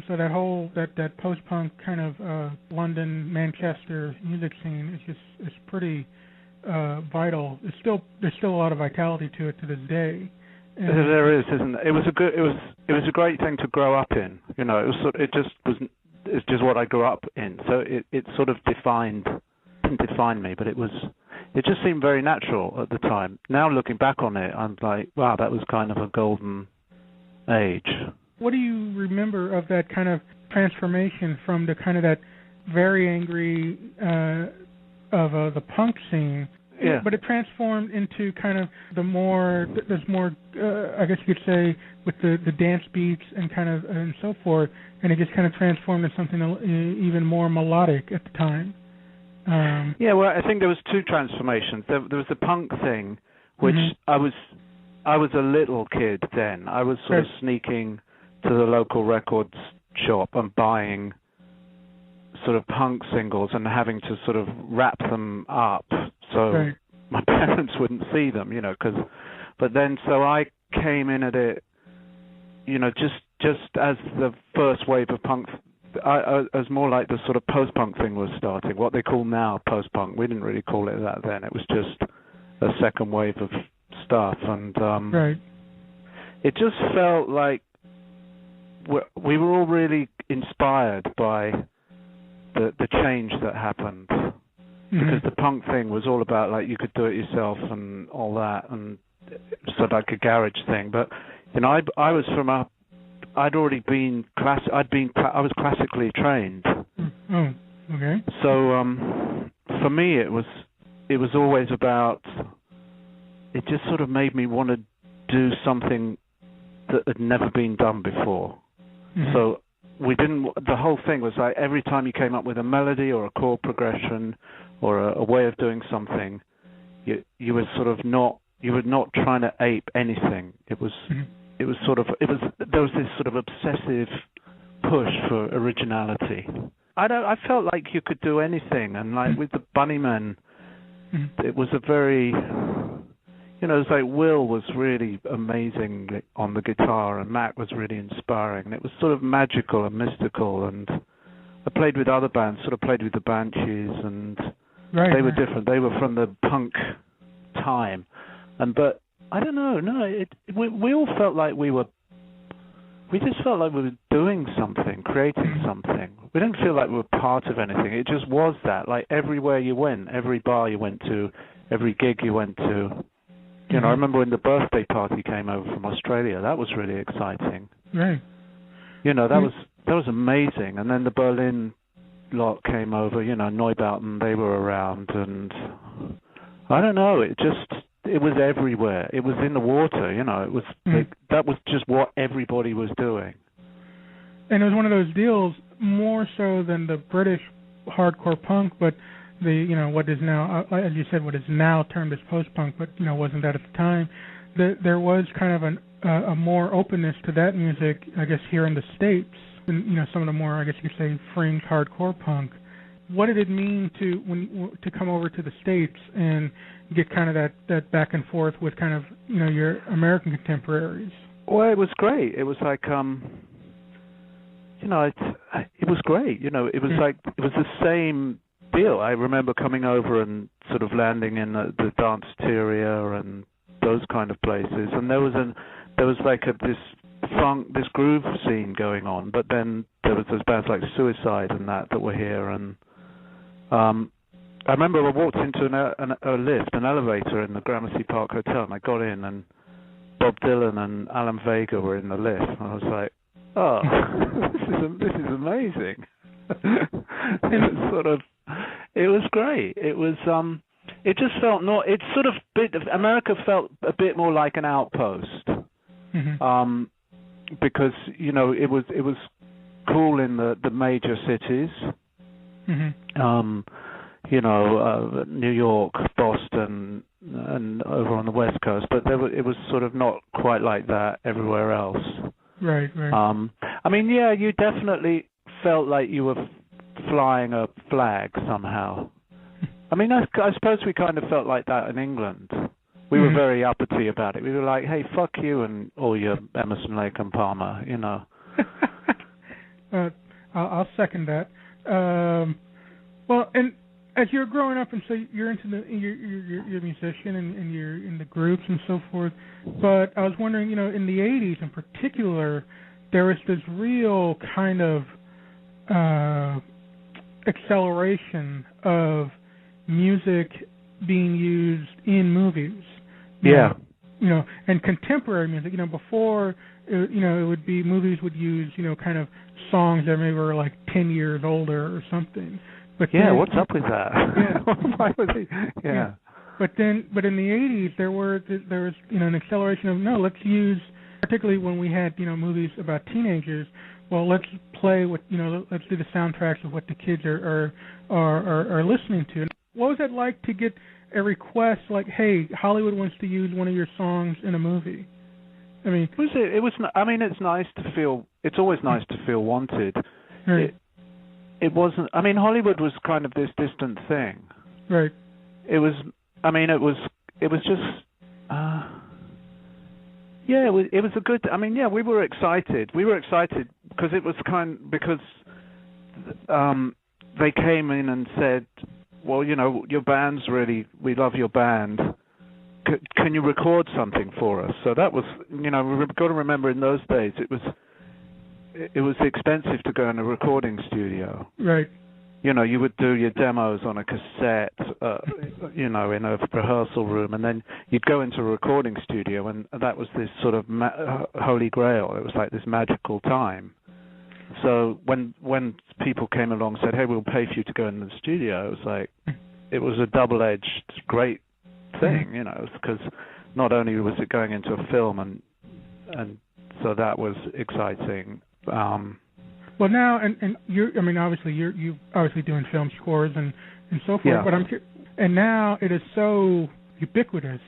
So that post-punk kind of London, Manchester music scene is pretty vital. There's still a lot of vitality to it to this day. And there is, isn't it? It was a great thing to grow up in. You know, it's just what I grew up in. So it sort of didn't define me, but it just seemed very natural at the time. Now looking back on it, I'm like, wow, that was kind of a golden age. What do you remember of that kind of transformation from the kind of that very angry of the punk scene? Yeah. But it transformed into kind of there's more, I guess you could say, with the dance beats and kind of and so forth, and it just kind of transformed into something even more melodic at the time. Yeah, well, I think there was two transformations. There was the punk thing, which I was a little kid then. I was sort of sneaking to the local records shop and buying sort of punk singles and having to sort of wrap them up so my parents wouldn't see them, you know. But then so I came in at it, you know, just as the first wave of punk. I was more like the sort of post-punk thing was starting, what they call now post-punk. We didn't really call it that then. It was just a second wave of stuff, and it just felt like we were all really inspired by the change that happened, because the punk thing was all about like you could do it yourself and all that, and sort of like a garage thing. But you know, I was from a I'd already been I was classically trained. Oh, okay. So for me, it was always about. It just sort of made me want to do something that had never been done before. So the whole thing was like every time you came up with a melody or a chord progression or a way of doing something, you were sort of you were not trying to ape anything. It was there was this sort of obsessive push for originality. I felt like you could do anything, and like with the Bunnymen, it was a very, you know, it's like Will was really amazing on the guitar, and Matt was really inspiring, and it was sort of magical and mystical. And I played with other bands, sort of played with the Banshees, and they were different. They were from the punk time, but I don't know. No, we all felt like we just felt like we were doing something, creating something. We didn't feel like we were part of anything. It just was that. Like everywhere you went, every bar you went to, every gig you went to. You know, I remember when the birthday party came over from Australia. That was really exciting. Right. You know, that was amazing. And then the Berlin lot came over. You know, Neubauten, they were around, and I don't know. It was everywhere. It was in the water. You know, it was that was just what everybody was doing. And it was one of those deals, more so than the British hardcore punk, but what is now, as you said, what is now termed as post-punk, but, you know, wasn't that at the time. There was kind of a more openness to that music, I guess, here in the States, and, you know, some of the more, I guess you could say, fringe hardcore punk. What did it mean to come over to the States and get kind of that back and forth with kind of, you know, your American contemporaries? Well, it was great. It was like, you know, it was great. You know, it was like, it was the same deal. I remember coming over and sort of landing in the Danceteria and those kind of places, and there was like this groove scene going on. But then there was those bands like Suicide and that were here, and I remember I walked into an elevator in the Gramercy Park Hotel, and I got in, and Bob Dylan and Alan Vega were in the lift, and I was like, oh, this is amazing. It was great. It was it just felt America felt a bit more like an outpost. Because, you know, it was cool in the major cities. You know, New York, Boston, and over on the West Coast, but it was sort of not quite like that everywhere else. Right. I mean, yeah, you definitely felt like you were flying a flag somehow. I mean, I suppose we kind of felt like that in England. We were very uppity about it. We were like, hey, fuck you and all your Emerson, Lake and Palmer, you know. I'll second that. Well, and as you're growing up, and so you're into you're a musician and you're in the groups and so forth. But I was wondering, in the '80s in particular, there was this real kind of acceleration of music being used in movies. Yeah. And contemporary music. Before, it would be movies would use, kind of songs that maybe were like 10 years older or something. But what's up with that? Yeah. Why was he? Yeah. But in the '80s, there was an acceleration of let's use, particularly when we had movies about teenagers. Well, let's play what let's do the soundtracks of what the kids are listening to. What was it like to get a request like, "Hey, Hollywood wants to use one of your songs in a movie"? I mean, was it? It was. I mean, it's nice to feel. It's always nice to feel wanted. Right. It wasn't. I mean, Hollywood was kind of this distant thing. Right. It was. I mean, it was just. Yeah, it was a good. I mean, yeah, we were excited. We were excited because it was because they came in and said, well, your band's really. We love your band. Can you record something for us? So that was, we've got to remember in those days it was expensive to go in a recording studio. Right. You would do your demos on a cassette, in a rehearsal room, and then you'd go into a recording studio, and that was this sort of holy grail. It was like this magical time. So when people came along and said, "Hey, we'll pay for you to go in the studio," it was a double-edged great thing, because not only was it going into a film, and so that was exciting. Well, now, and you're obviously doing film scores and so forth. Yeah. But and now it is so ubiquitous.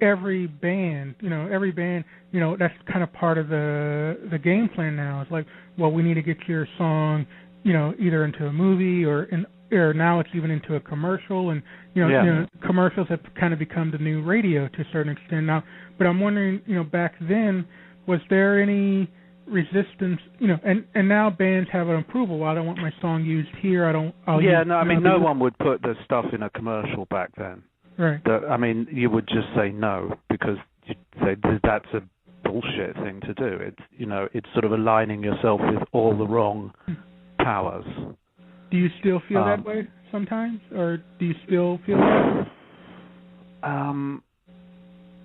Every band, that's kind of part of the game plan now. It's like, well, we need to get your song, either into a movie or now it's even into a commercial, and commercials have kind of become the new radio to a certain extent now. But I'm wondering, back then, was there any resistance? And now bands have an approval. Well, I don't want my song used here. No one would put the stuff in a commercial back then. Right. You would just say no because you'd say that's a bullshit thing to do. It's sort of aligning yourself with all the wrong powers. Do you still feel that way sometimes, or do you still feel that way?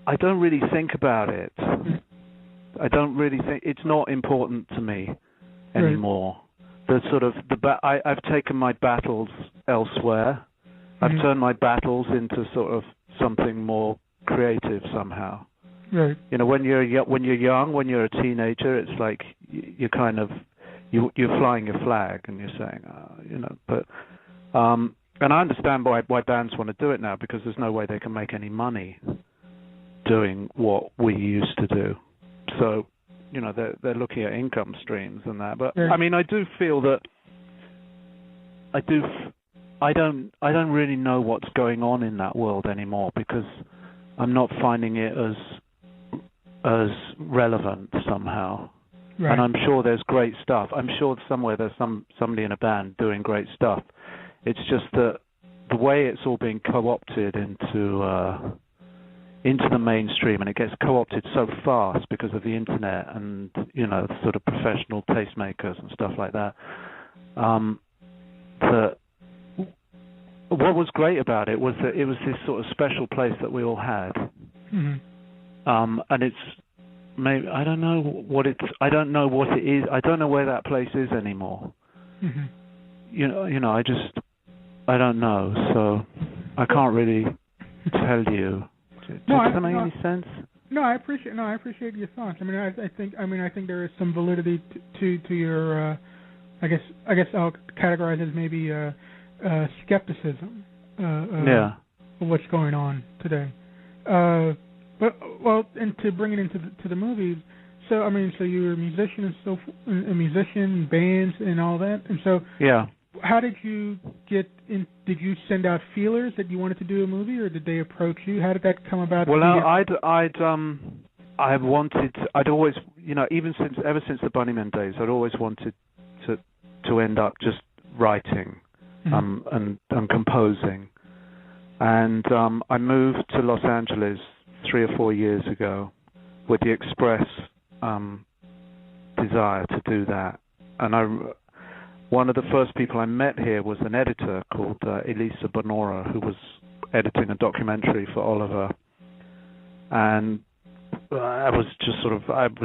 I don't really think about it. I don't really think it's not important to me anymore. Right. I've taken my battles elsewhere. I've turned my battles into sort of something more creative somehow. Right. When you're young, when you're a teenager, it's like you're kind of you're flying your flag and you're saying, but and I understand why bands want to do it now, because there's no way they can make any money doing what we used to do. So, they're looking at income streams and that. But I mean, I do feel that I don't really know what's going on in that world anymore, because I'm not finding it as relevant somehow. Right. And I'm sure there's great stuff. I'm sure somewhere there's somebody in a band doing great stuff. It's just that the way it's all being co-opted into the mainstream, and it gets co-opted so fast because of the internet and sort of professional tastemakers and stuff like that. That what was great about it was that it was this sort of special place that we all had, and it's maybe I don't know what it is. I don't know where that place is anymore. I don't know, so I can't really tell you. Does that make any sense? No, I appreciate your thoughts. I think there is some validity to your. I guess I'll categorize it as maybe skepticism. Of what's going on today. And to bring it into the movies. So you're a musician and bands and all that, and so yeah. How did you get in? Did you send out feelers that you wanted to do a movie, or did they approach you? How did that come about? Well, I'd always, ever since the Bunnymen days, I'd always wanted to to end up just writing and composing. And I moved to Los Angeles 3 or 4 years ago with the express desire to do that. And one of the first people I met here was an editor called Elisa Bonora, who was editing a documentary for Oliver. And I was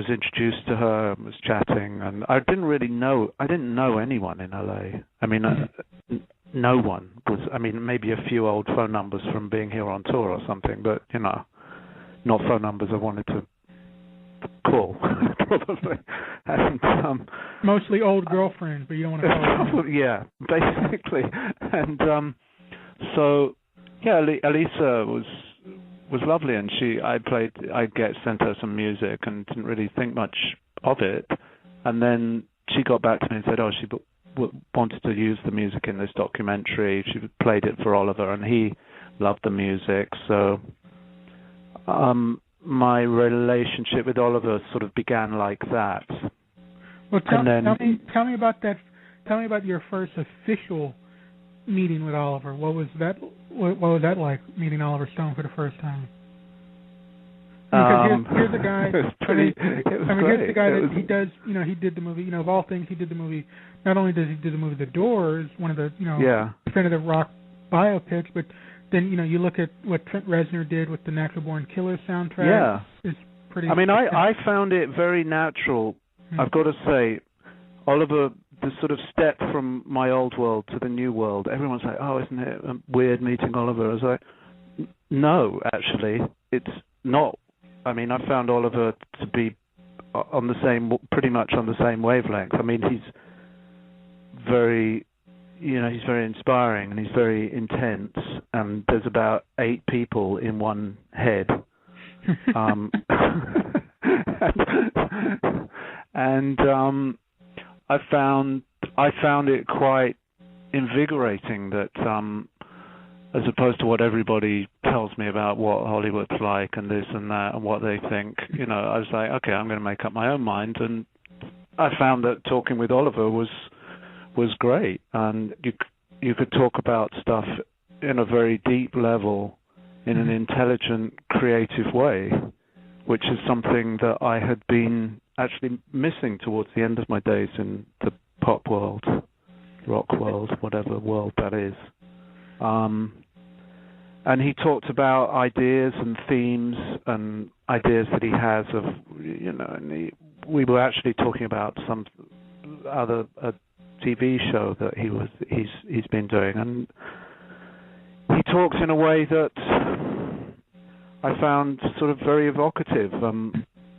introduced to her, was chatting, and I didn't know anyone in LA. I mean, no one was, maybe a few old phone numbers from being here on tour or something, but, not phone numbers I wanted to call, probably. And, mostly old girlfriend, but you don't want to call her. Yeah, basically. And so, yeah, Elisa was lovely, and I sent her some music and didn't really think much of it. And then she got back to me and said, she wanted to use the music in this documentary. She played it for Oliver, and he loved the music. So my relationship with Oliver sort of began like that. Well, tell me about that. Tell me about your first official meeting with Oliver. What was that? What was that like, meeting Oliver Stone for the first time? Because here's a guy. It was great. Here's the guy that he does. He did the movie. Of all things, he did the movie. Not only does he do the movie The Doors, one of the definitive rock biopics, but then you look at what Trent Reznor did with the Natural Born Killers soundtrack. Yeah, it's pretty. I found it very natural. I've got to say, Oliver, the sort of step from my old world to the new world. Everyone's like, isn't it weird meeting Oliver? I was like, no, actually, it's not. I found Oliver to be pretty much on the same wavelength. He's very, he's very inspiring, and he's very intense. And there's about 8 people in one head. And I found it quite invigorating that, as opposed to what everybody tells me about what Hollywood's like and this and that and what they think, I was like, okay, I'm going to make up my own mind. And I found that talking with Oliver was great, and you could talk about stuff in a very deep level, in an intelligent, creative way, which is something that I had been actually missing towards the end of my days in the pop world, rock world, whatever world that is. And he talked about ideas and themes and ideas that he has of, and we were actually talking about some other TV show that he's been doing, and he talks in a way that I found sort of very evocative.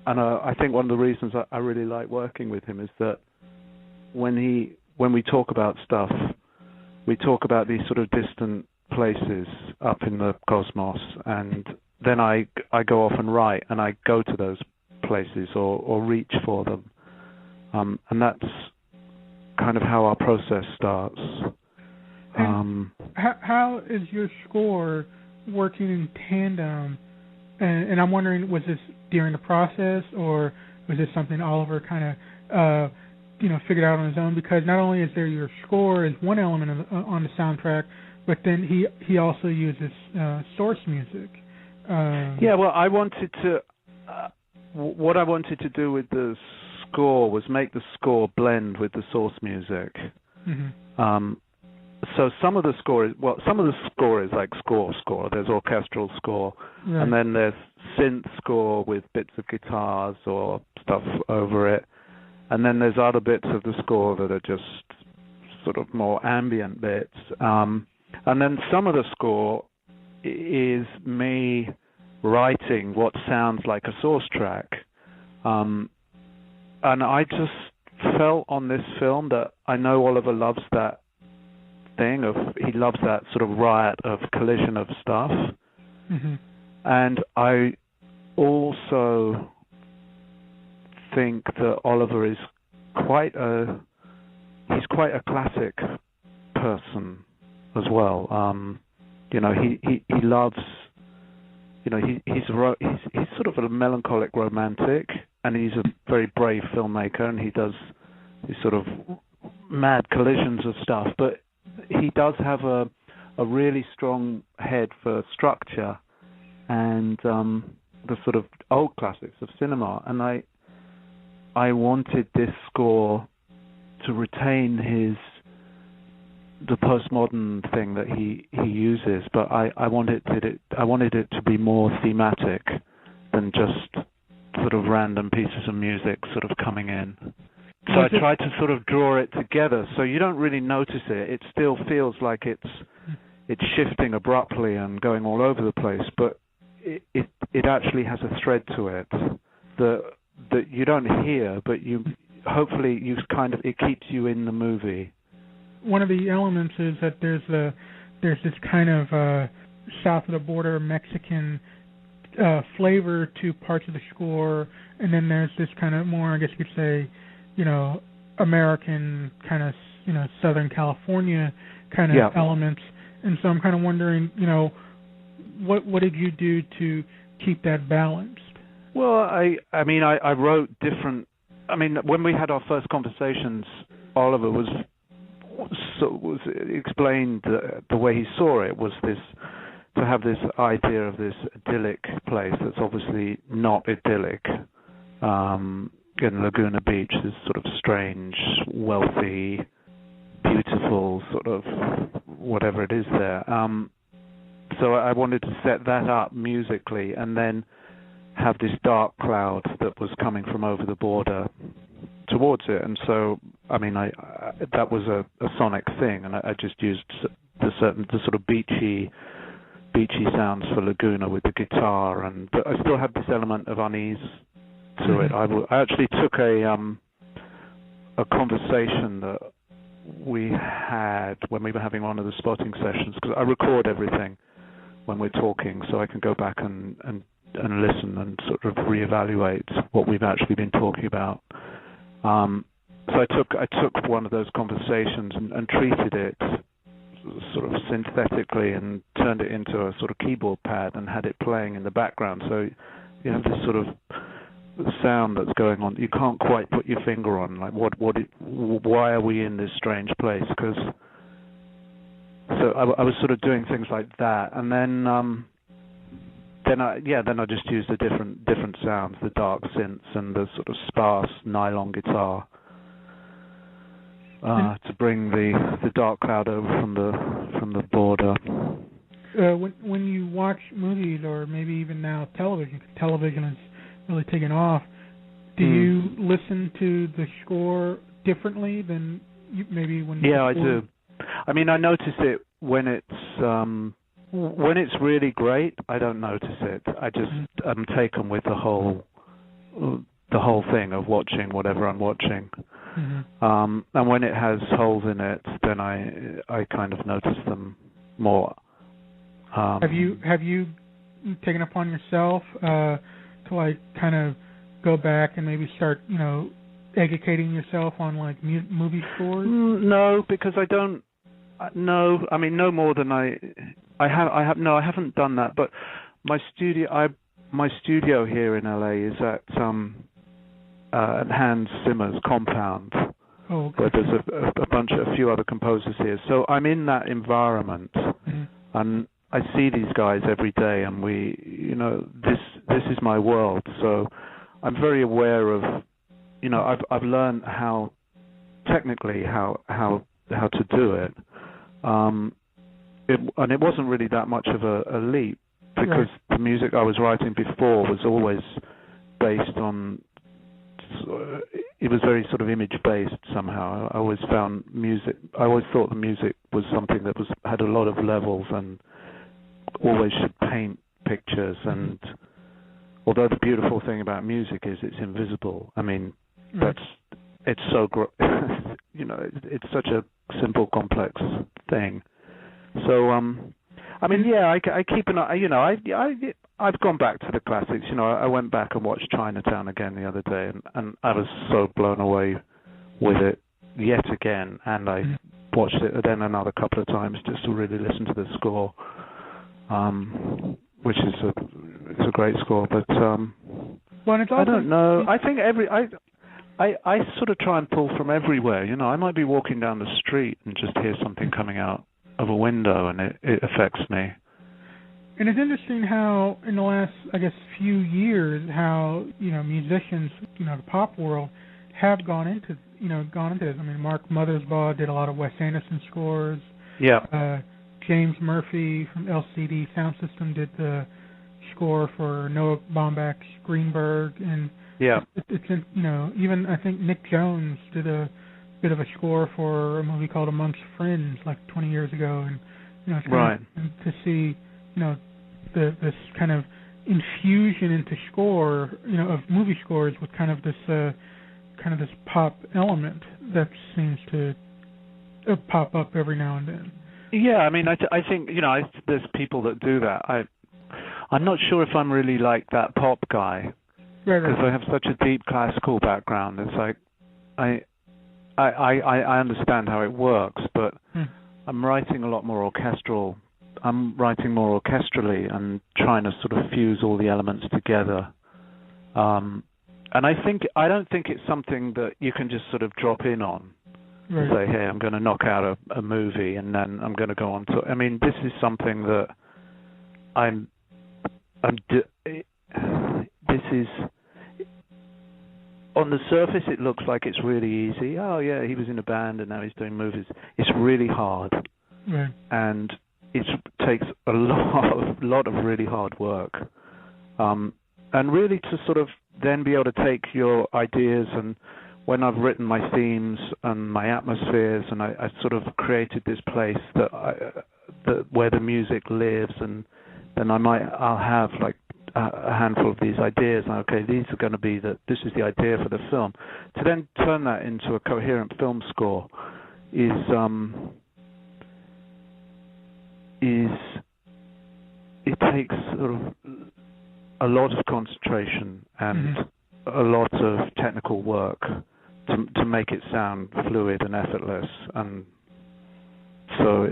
And I think one of the reasons I really like working with him is that when we talk about stuff, we talk about these sort of distant places up in the cosmos, and then I go off and write, and I go to those places or reach for them, and that's kind of how our process starts. How is your score working in tandem? And I'm wondering, was this during the process, or was this something Oliver kind of figured out on his own? Because not only is there your score as one element on the soundtrack, but then he also uses source music. Well, I wanted to. What I wanted to do with the score was make the score blend with the source music. Mm-hmm. So some of the score is like score. There's orchestral score, right. And then there's synth score with bits of guitars or stuff over it, and then there's other bits of the score that are just sort of more ambient bits. And then some of the score is me writing what sounds like a source track. And I just felt on this film that I know Oliver loves that thing he loves that sort of riot of collision of stuff. Mm-hmm. And I also think that Oliver is quite a classic person as well. He loves, he's sort of a melancholic romantic, and he's a very brave filmmaker, and he does these sort of mad collisions of stuff, but he does have a really strong head for structure and the sort of old classics of cinema. And I wanted this score to retain the postmodern thing that he uses, but I wanted it to be more thematic than just sort of random pieces of music sort of coming in. So I tried to sort of draw it together, so you don't really notice it. It still feels like it's shifting abruptly and going all over the place, but it actually has a thread to it that you don't hear, but hopefully it keeps you in the movie. One of the elements is that there's this kind of south of the border Mexican flavor to parts of the score, and then there's this kind of more, I guess you could say, American kind of, Southern California kind of elements. And so I'm kind of wondering, what did you do to keep that balanced? Well, I wrote different. I mean, when we had our first conversations, Oliver was explained the way he saw it was this, to have this idea of this idyllic place that's obviously not idyllic. In Laguna Beach, this sort of strange, wealthy, beautiful sort of whatever it is there. So I wanted to set that up musically, and then have this dark cloud that was coming from over the border towards it. And so, I mean, that was a sonic thing, and I just used the sort of beachy sounds for Laguna with the guitar, but I still had this element of unease to it. I actually took a conversation that we had when we were having one of the spotting sessions, because I record everything when we're talking, so I can go back and listen and sort of reevaluate what we've actually been talking about. So I took one of those conversations and treated it sort of synthetically and turned it into a sort of keyboard pad and had it playing in the background. So you have this sort of sound that's going on. You can't quite put your finger on, like why are we in this strange place? Because so I was sort of doing things like that, and then I just used the different sounds, the dark synths and the sort of sparse nylon guitar to bring the dark cloud over from the border. When you watch movies, or maybe even now television is really taken off, do you listen to the score differently than maybe when? Yeah, I do. I mean, I notice it when it's really great. I don't notice it. I just am taken with the whole thing of watching whatever I'm watching. And when it has holes in it, then I kind of notice them more. Have you taken upon yourself to like kind of go back and maybe start educating yourself on like movie scores? No, because I don't. No, I mean no more than I haven't done that. But my studio here in LA is at Hans Zimmer's compound, where there's a few other composers here. So I'm in that environment, and I see these guys every day, and this is my world. So I'm very aware of, I've learned how technically how to do it. And it wasn't really that much of a leap, because the music I was writing before was always based on. It was very sort of image-based somehow. I always found music. I always thought the music was something that had a lot of levels and always should paint pictures. And although the beautiful thing about music is it's invisible. I mean, it's so it's such a simple, complex thing. So I mean, yeah, I keep an eye. I've gone back to the classics. I went back and watched Chinatown again the other day, and I was so blown away with it yet again. And I watched it then another couple of times just to really listen to the score, which is it's a great score. But I don't know. I think I sort of try and pull from everywhere. You know, I might be walking down the street and just hear something coming out of a window, and it affects me. And it's interesting how in the last, I guess, few years, how musicians, the pop world, have gone into this. I mean, Mark Mothersbaugh did a lot of Wes Anderson scores. Yeah. James Murphy from LCD Sound System did the score for Noah Baumbach's Greenberg, and yeah, it's even I think Nick Jones did a bit of a score for a movie called Amongst Friends like 20 years ago, and it's right. To see this kind of infusion into score of movie scores with kind of this pop element that seems to pop up every now and then. Yeah, I mean, I think there's people that do that. I'm not sure if I'm really like that pop guy, because I have such a deep classical background. It's like I understand how it works, but I'm writing a lot more orchestral. I'm writing more orchestrally and trying to sort of fuse all the elements together. And I don't think it's something that you can just sort of drop in on. Right. Say, hey, I'm going to knock out a movie and then I'm going to go on to. I mean, this is something that this is on the surface. It looks like it's really easy. Oh yeah, he was in a band and now he's doing movies. It's really hard, right. And it takes a lot of really hard work, and really to sort of then be able to take your ideas, and when I've written my themes and my atmospheres, and I sort of created this place that where the music lives, and then I'll have like a handful of these ideas, and okay, these are going to be this is the idea for the film. To then turn that into a coherent film score is it takes sort of a lot of concentration and a lot of technical work to make it sound fluid and effortless, and so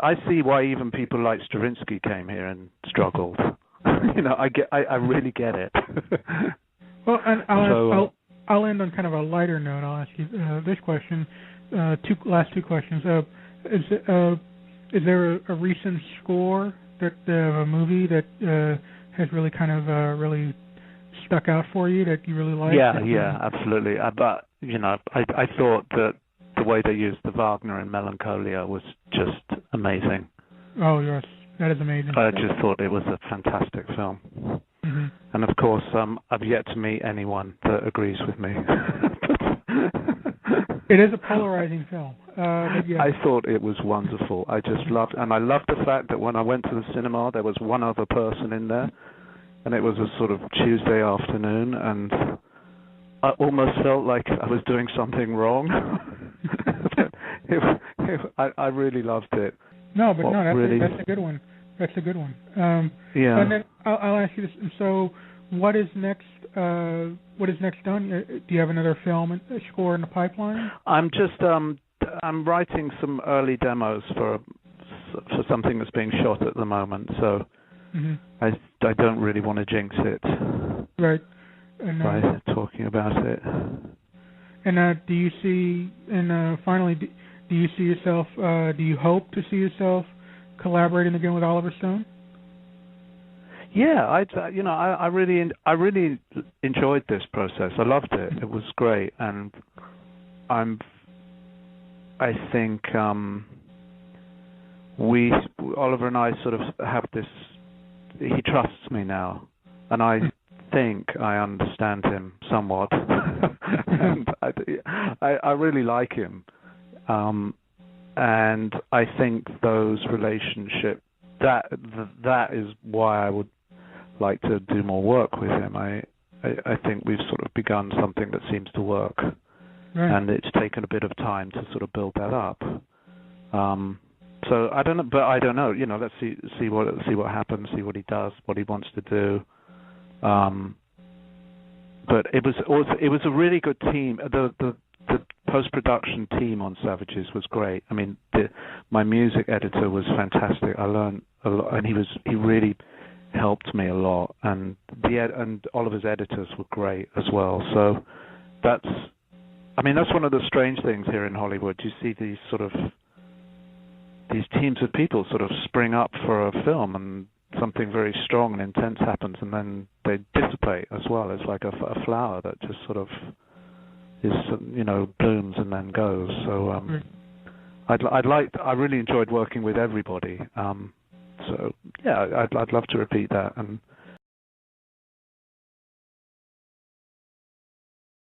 I see why even people like Stravinsky came here and struggled. I really get it. Well, and I'll end on kind of a lighter note. I'll ask you this question. Last two questions. Is there a recent score that a movie that has really kind of really stuck out for you that you really like? Yeah, absolutely. But I thought that the way they used the Wagner in Melancholia was just amazing. Oh yes, that is amazing. I just thought it was a fantastic film. Mm-hmm. And of course, I've yet to meet anyone that agrees with me. It is a polarizing film. Yeah. I thought it was wonderful. I just loved, and I loved the fact that when I went to the cinema, there was one other person in there, and it was a sort of Tuesday afternoon, and I almost felt like I was doing something wrong. I really loved it. No, but that's a good one. That's a good one. Yeah. And then I'll ask you this. So, what is next? What is next done? Do you have another film score in the pipeline? I'm just I'm writing some early demos for something that's being shot at the moment. So I don't really want to jinx it. Right. By talking about it. And do you see? And finally, do you see yourself? Do you hope to see yourself collaborating again with Oliver Stone? Yeah, I really enjoyed this process. I loved it. It was great, and I think Oliver and I sort of have this. He trusts me now, and I think I understand him somewhat, and I really like him, and I think those relationships. That is why I would like to do more work with him. I think we've sort of begun something that seems to work, and it's taken a bit of time to sort of build that up. So I don't know, but I don't know. Let's see what happens, see what he does, what he wants to do. But it was a really good team. The post-production team on Savages was great. I mean, my music editor was fantastic. I learned a lot, and he helped me a lot, and and Oliver's editors were great as well. So that's one of the strange things here in Hollywood. You see these teams of people sort of spring up for a film, and something very strong and intense happens, and then they dissipate as well. It's like a flower that just sort of is, blooms and then goes. So I really enjoyed working with everybody. So yeah, I'd love to repeat that, and